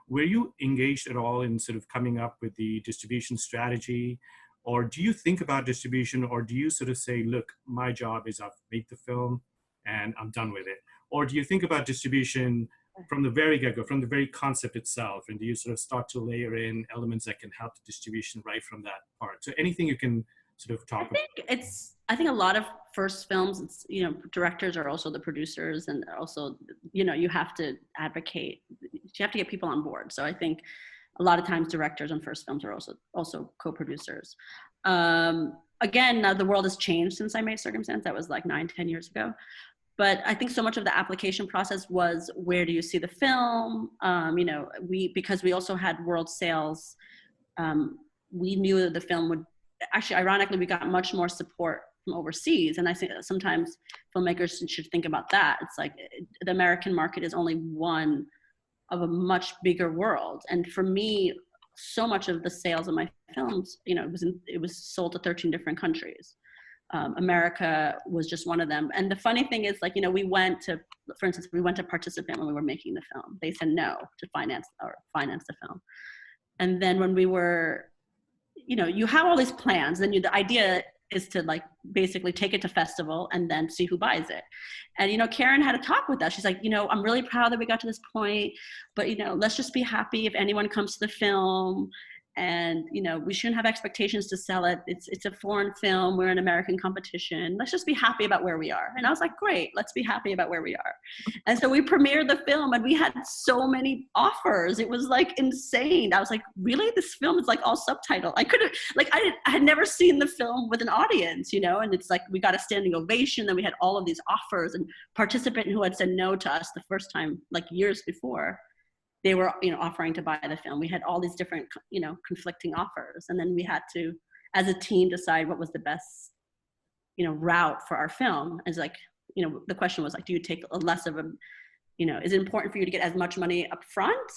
were you engaged at all in sort of coming up with the distribution strategy? Or do you think about distribution, or do you sort of say, look, my job is I've made the film and I'm done with it? Or do you think about distribution from the very get-go, from the very concept itself? And do you sort of start to layer in elements that can help the distribution right from that part? So anything you can sort of talk about. I think a lot of first films, it's, directors are also the producers, and also, you have to advocate, you have to get people on board. So I think a lot of times directors on first films are also co-producers. Again, the world has changed since I made Circumstance. That was like 9-10 years ago. But I think so much of the application process was, where do you see the film? Because we also had world sales, we knew that the film would, actually, ironically, we got much more support from overseas. And I think that sometimes filmmakers should think about that. It's like the American market is only one of a much bigger world. And for me, so much of the sales of my films, it was sold to 13 different countries. America was just one of them. And the funny thing is, we went to participate when we were making the film. They said no to finance the film. And then when we were, you have all these plans, then the idea is to basically take it to festival and then see who buys it. And, Karen had a talk with us. She's like, I'm really proud that we got to this point, but, let's just be happy if anyone comes to the film. And, we shouldn't have expectations to sell it. It's a foreign film. We're an American competition. Let's just be happy about where we are. And I was like, great, let's be happy about where we are. And so we premiered the film, and we had so many offers. It was insane. I was like, really? This film is all subtitled. I had never seen the film with an audience, and it's we got a standing ovation. Then we had all of these offers, and participants who had said no to us the first time, years before, they were, offering to buy the film. We had all these different, conflicting offers. And then we had to, as a team, decide what was the best, route for our film. It's the question was do you take less of a, is it important for you to get as much money up front?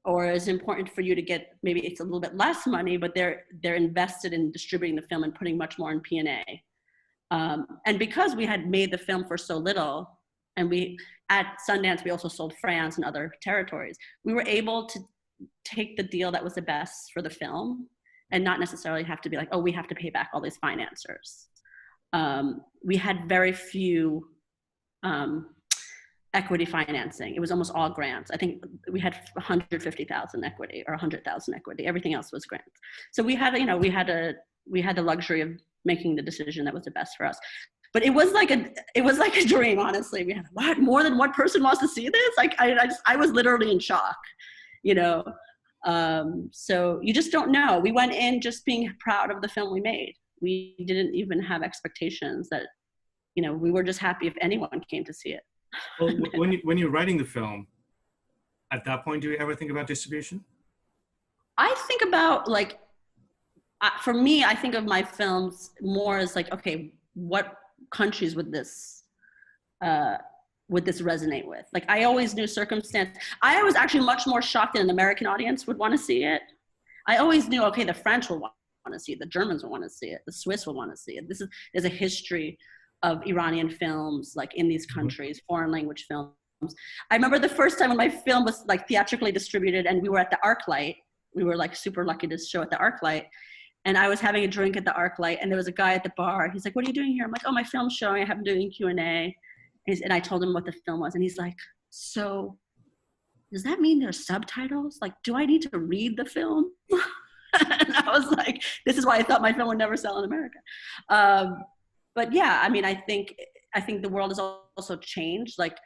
Or is it important for you to get, maybe it's a little bit less money, but they're invested in distributing the film and putting much more in P&A. And because we had made the film for so little, and at Sundance, we also sold France and other territories. We were able to take the deal that was the best for the film and not necessarily have to be we have to pay back all these financiers. We had very few equity financing. It was almost all grants. I think we had 150,000 equity or 100,000 equity. Everything else was grants. So we had, we had the luxury of making the decision that was the best for us. But it was like a dream, honestly. We had, what, more than one person wants to see this? I was literally in shock, So you just don't know. We went in just being proud of the film we made. We didn't even have expectations that, we were just happy if anyone came to see it. Well, when you're writing the film, at that point, do you ever think about distribution? I think about for me, I think of my films more as okay, what countries would this resonate with? I always knew Circumstance. I was actually much more shocked that an American audience would want to see it. I always knew, okay, the French will want to see it, the Germans will want to see it, the Swiss will want to see it. There's a history of Iranian films in these countries, foreign language films. I remember the first time when my film was theatrically distributed, and we were at the ArcLight. We were super lucky to show at the ArcLight. And I was having a drink at the ArcLight, and there was a guy at the bar. He's like, what are you doing here? I'm like, oh, my film's showing. I haven't been doing Q&A. And I told him what the film was. And he's like, so does that mean there's subtitles? Do I need to read the film? And I was like, this is why I thought my film would never sell in America. But yeah, I mean, I think the world has also changed. Like,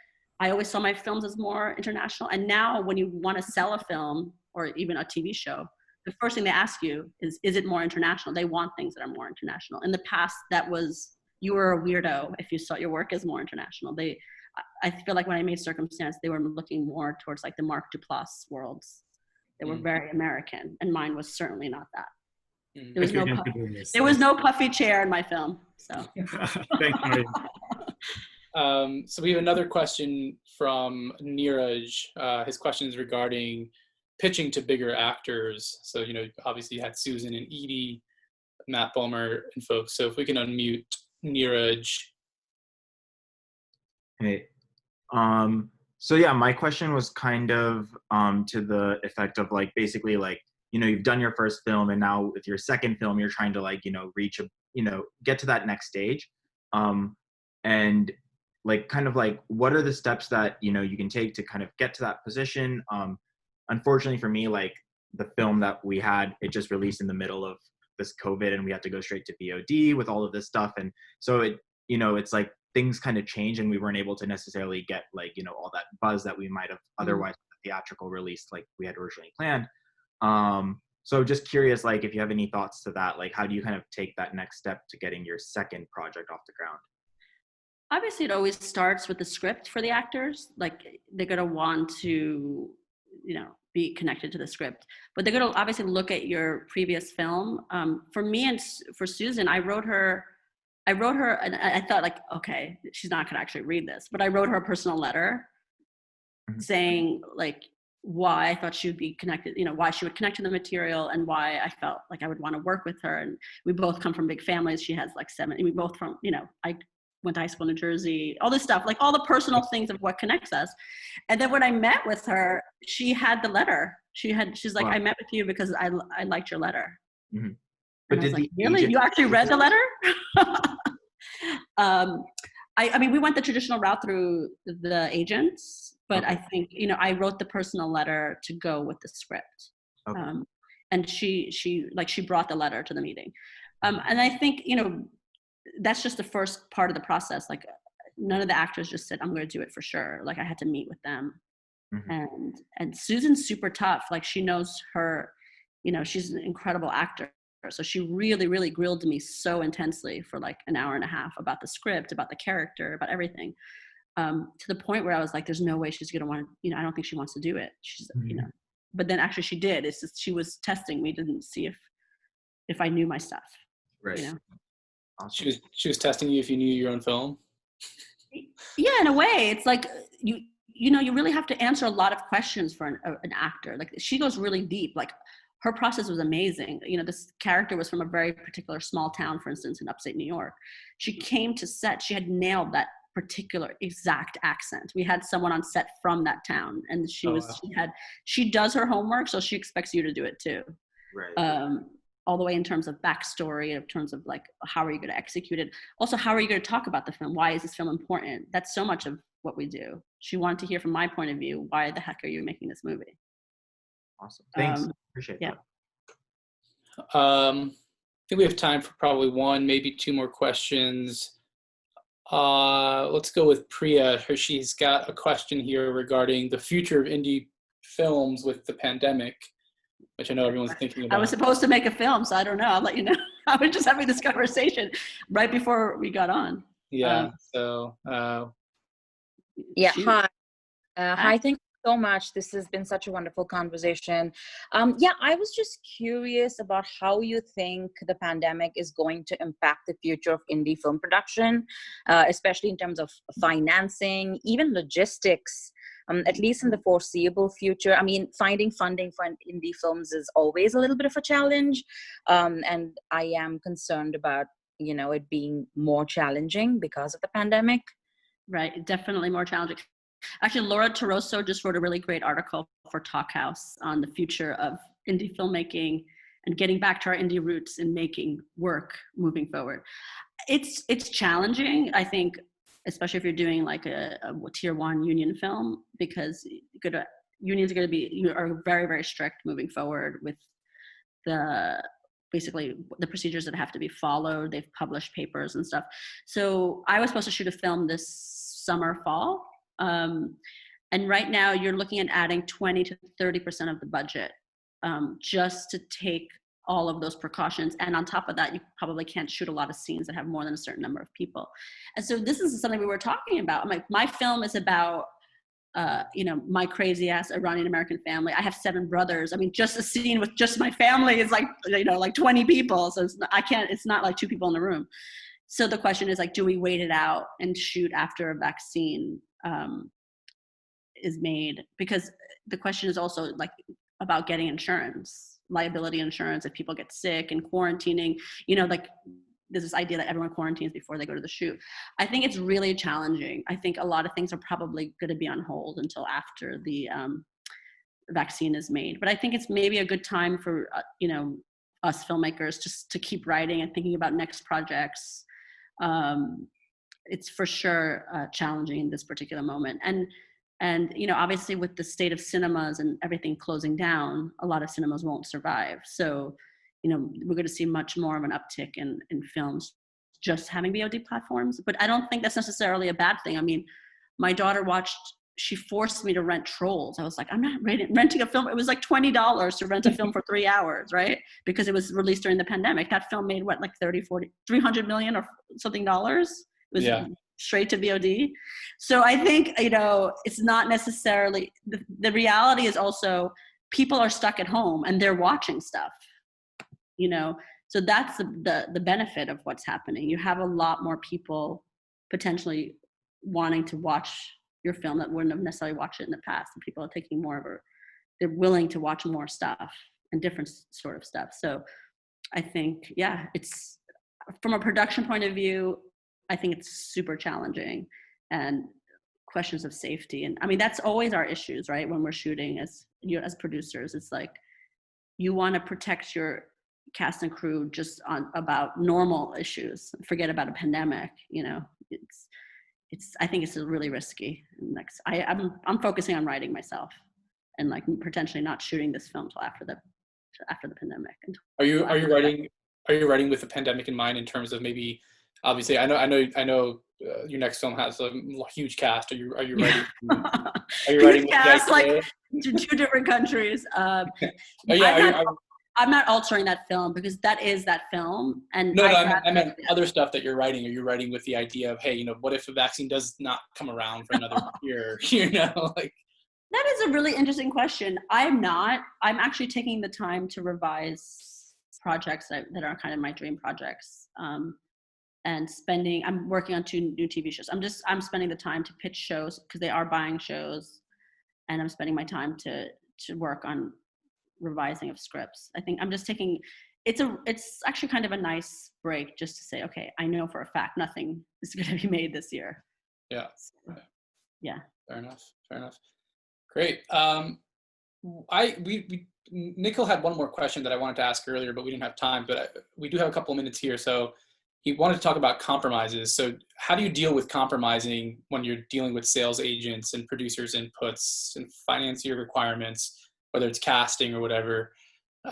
I always saw my films as more international. And now when you want to sell a film or even a TV show, the first thing they ask you is it more international? They want things that are more international. In the past, that was, you were a weirdo if you saw your work as more international. I feel like when I made Circumstance, they were looking more towards like the Mark Duplass worlds. They were very American, and mine was certainly not that. There was no puffy chair in my film. So thanks, Marayam. So we have another question from Neeraj. His question is regarding pitching to bigger actors. So, obviously you had Susan and Edie, Matt Bomer and folks. So if we can unmute Neeraj. Hey. So yeah, my question was kind of to the effect of like, basically like, you've done your first film and now with your second film, you're trying to like, reach get to that next stage. And like, kind of like, what are the steps that, you can take to kind of get to that position? Unfortunately for me, like the film that we had, it just released in the middle of this COVID and we had to go straight to VOD with all of this stuff. And so it, it's like things kind of change and we weren't able to necessarily get like, all that buzz that we might have otherwise theatrical release like we had originally planned. So just curious, like if you have any thoughts to that, like how do you kind of take that next step to getting your second project off the ground? Obviously, it always starts with the script for the actors. Like they're going to want to, be connected to the script, but they're going to obviously look at your previous film. For me and for Susan, I wrote her, and I thought like, okay, she's not going to actually read this, but I wrote her a personal letter saying like why I thought she would be connected, why she would connect to the material and why I felt like I would want to work with her. And we both come from big families. She has like 7, and we both from, I went to high school in New Jersey, all this stuff, like all the personal things of what connects us. And then when I met with her, she had the letter. She's like, wow. I met with you because I liked your letter. Mm-hmm. But did like, really? You actually read the letter? I mean, we went the traditional route through the agents, but okay. I think, I wrote the personal letter to go with the script. Okay. And she brought the letter to the meeting. And I think, that's just the first part of the process. Like none of the actors just said, I'm going to do it for sure. Like I had to meet with them. Mm-hmm. And Susan's super tough. Like she knows her, she's an incredible actor. So she really, really grilled me so intensely for like an hour and a half about the script, about the character, about everything. To the point where I was like, there's no way she's going to want to, I don't think she wants to do it. She's, mm-hmm. But then actually she did. It's just, she was testing me, didn't see if I knew my stuff. Right. Awesome. She was testing you if you knew your own film? Yeah, in a way. It's like, you really have to answer a lot of questions for an actor. Like she goes really deep. Like her process was amazing. This character was from a very particular small town, for instance, in upstate New York. She came to set, she had nailed that particular exact accent. We had someone on set from that town, and she does her homework, so she expects you to do it too. Right. All the way in terms of backstory, in terms of like, how are you going to execute it? Also, how are you going to talk about the film? Why is this film important? That's so much of what we do. She wanted to hear from my point of view, why the heck are you making this movie? Awesome. Thanks. Appreciate that. I think we have time for probably one, maybe 2 more questions. Let's go with Priya. She's got a question here regarding the future of indie films with the pandemic, which I know everyone's thinking about. I was supposed to make a film, so I don't know. I'll let you know. I was just having this conversation right before we got on. Yeah. Yeah. Hi. Hi. Thank you so much. This has been such a wonderful conversation. I was just curious about how you think the pandemic is going to impact the future of indie film production, especially in terms of financing, even logistics. At least in the foreseeable future. I mean, finding funding for indie films is always a little bit of a challenge. And I am concerned about, it being more challenging because of the pandemic. Right, definitely more challenging. Actually, Laura Taroso just wrote a really great article for Talk House on the future of indie filmmaking and getting back to our indie roots and making work moving forward. It's challenging, I think, especially if you're doing like a tier 1 union film, because unions are very, very strict moving forward with basically the procedures that have to be followed. They've published papers and stuff. So I was supposed to shoot a film this summer, fall. And right now you're looking at adding 20 to 30% of the budget just to take all of those precautions. And on top of that, you probably can't shoot a lot of scenes that have more than a certain number of people. And so this is something we were talking about. I'm like, my film is about, my crazy ass Iranian American family. I have 7 brothers. I mean, just a scene with just my family is like, like 20 people. So it's not like 2 people in the room. So the question is like, do we wait it out and shoot after a vaccine is made? Because the question is also like about getting insurance, liability insurance if people get sick, and quarantining, like there's this idea that everyone quarantines before they go to the shoot. I think it's really challenging. I think a lot of things are probably going to be on hold until after the vaccine is made. But I think it's maybe a good time for, us filmmakers just to keep writing and thinking about next projects. It's for sure challenging in this particular moment. And obviously with the state of cinemas and everything closing down, a lot of cinemas won't survive. So, we're going to see much more of an uptick in films just having VOD platforms. But I don't think that's necessarily a bad thing. I mean, my daughter she forced me to rent Trolls. I was like, I'm not renting a film. It was like $20 to rent a film for 3 hours, right? Because it was released during the pandemic. That film made what, like 30, 40, 300 million or something dollars? It was straight to VOD. So I think, it's not necessarily, the reality is also people are stuck at home and they're watching stuff, so that's the benefit of what's happening. You have a lot more people potentially wanting to watch your film that wouldn't have necessarily watched it in the past. And people are taking they're willing to watch more stuff and different sort of stuff. So I think, it's from a production point of view, I think it's super challenging, and questions of safety. And I mean, that's always our issues, right? When we're shooting as producers, it's like, you want to protect your cast and crew just about normal issues. Forget about a pandemic. I think it's really risky. I'm focusing on writing myself, and like potentially not shooting this film till after the pandemic. Are you writing with the pandemic in mind in terms of maybe? Obviously, I know. Your next film has a huge cast. Are you writing? Are you writing huge cast, like 2 different countries? I'm not altering that film because that is that film. And I meant other stuff that you're writing. Are you writing with the idea of, hey, what if a vaccine does not come around for another year? Like. That is a really interesting question. I'm actually taking the time to revise projects that are kind of my dream projects. And I'm working on 2 new TV shows. I'm spending the time to pitch shows because they are buying shows, and I'm spending my time to work on revising of scripts. I think I'm just taking, it's actually kind of a nice break just to say, okay, I know for a fact nothing is going to be made this year. Yeah. So, yeah. Fair enough. Great. Nikhil had one more question that I wanted to ask earlier, but we didn't have time, but we do have a couple of minutes here. So he wanted to talk about compromises. So how do you deal with compromising when you're dealing with sales agents and producers' inputs and financier requirements, whether it's casting or whatever?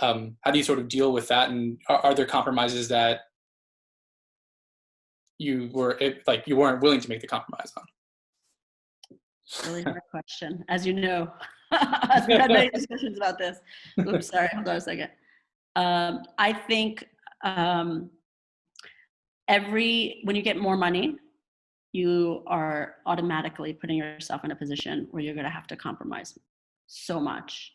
How do you sort of deal with that? And are there compromises that you weren't willing to make the compromise on? Really hard question, as you know. We've had many discussions about this. Oops, sorry, hold on a second. I think when you get more money, you are automatically putting yourself in a position where you're going to have to compromise so much.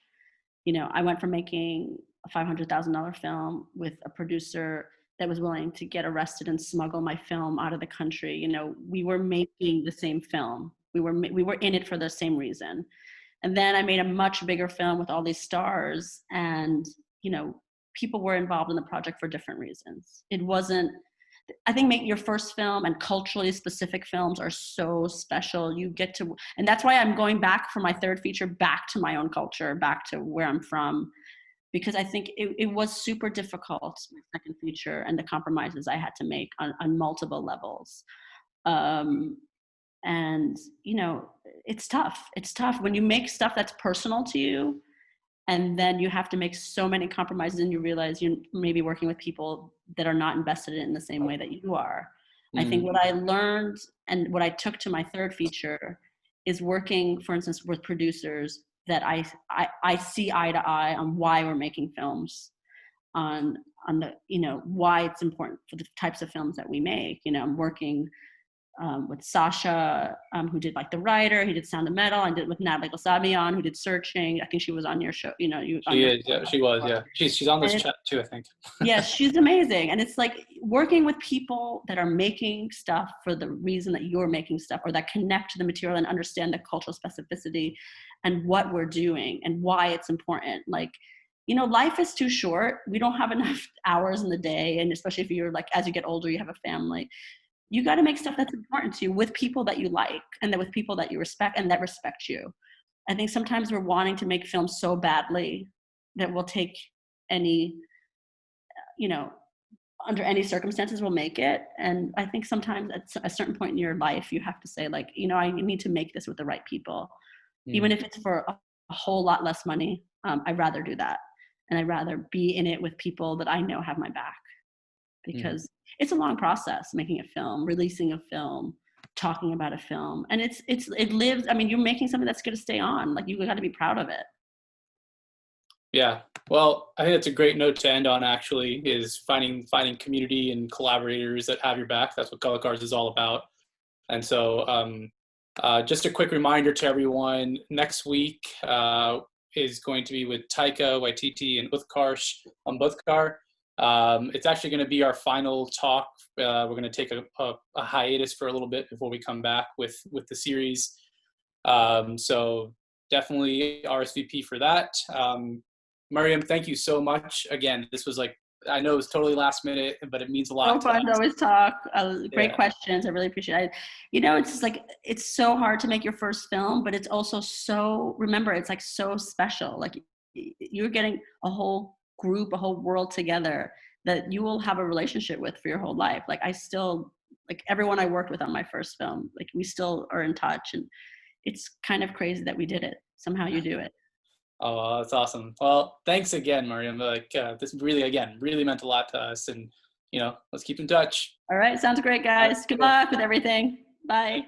I went from making a $500,000 film with a producer that was willing to get arrested and smuggle my film out of the country. We were making the same film. We were in it for the same reason. And then I made a much bigger film with all these stars, and, people were involved in the project for different reasons. It wasn't, I think make your first film and culturally specific films are so special. You get to, and that's why I'm going back for my 3rd feature, back to my own culture, back to where I'm from, because I think it was super difficult, my 2nd feature, and the compromises I had to make on multiple levels. And, it's tough. It's tough when you make stuff that's personal to you. And then you have to make so many compromises, and you realize you're maybe working with people that are not invested in the same way that you are. I think what I learned and what I took to my third feature is working, for instance, with producers that I see eye to eye on why we're making films, on the, you know, why it's important for the types of films that we make. You know, I'm working with Sasha, who did like The Writer, he did Sound of Metal. I did with Natalie Gosabian, who did Searching. I think she was on your show, you know. She is, yeah, she was, yeah. She's on this chat too, I think. Yeah, she's amazing. And it's like working with people that are making stuff for the reason that you're making stuff, or that connect to the material and understand the cultural specificity and what we're doing and why it's important. Like, you know, life is too short. We don't have enough hours in the day. And especially if you're like, as you get older, you have a family. You got to make stuff that's important to you with people that you like, and that with people that you respect and that respect you. I think sometimes we're wanting to make films so badly that we'll take any, you know, under any circumstances we'll make it. And I think sometimes at a certain point in your life, you have to say like, you know, I need to make this with the right people. Even if it's for a whole lot less money, I'd rather do that. And I'd rather be in it with people that I know have my back. Because it's a long process, making a film, releasing a film, talking about a film. And it lives, I mean, you're making something that's going to stay on. Like, you got to be proud of it. Yeah, well, I think that's a great note to end on, actually, is finding community and collaborators that have your back. That's what Kalakar is all about. And so just a quick reminder to everyone, next week is going to be with Taika Waititi and Utkarsh on Boothkar. It's actually going to be our final talk. We're going to take a hiatus for a little bit before we come back with the series. So definitely RSVP for that. Marayam, thank you so much. Again, this was like, I know it was totally last minute, but it means a lot. So fun to always talk. Great questions. I really appreciate it. You know, it's just like, it's so hard to make your first film, but it's also so, remember, it's like so special. Like, you're getting a whole group, a whole world together that you will have a relationship with for your whole life. Like, I still, like, everyone I worked with on my first film, like, we still are in touch, and it's kind of crazy that we did it. Somehow you do it. Oh, that's awesome. Well, thanks again, Marayam. Like, this really meant a lot to us, and, you know, let's keep in touch. All right. Sounds great, guys. Good luck with everything. Bye.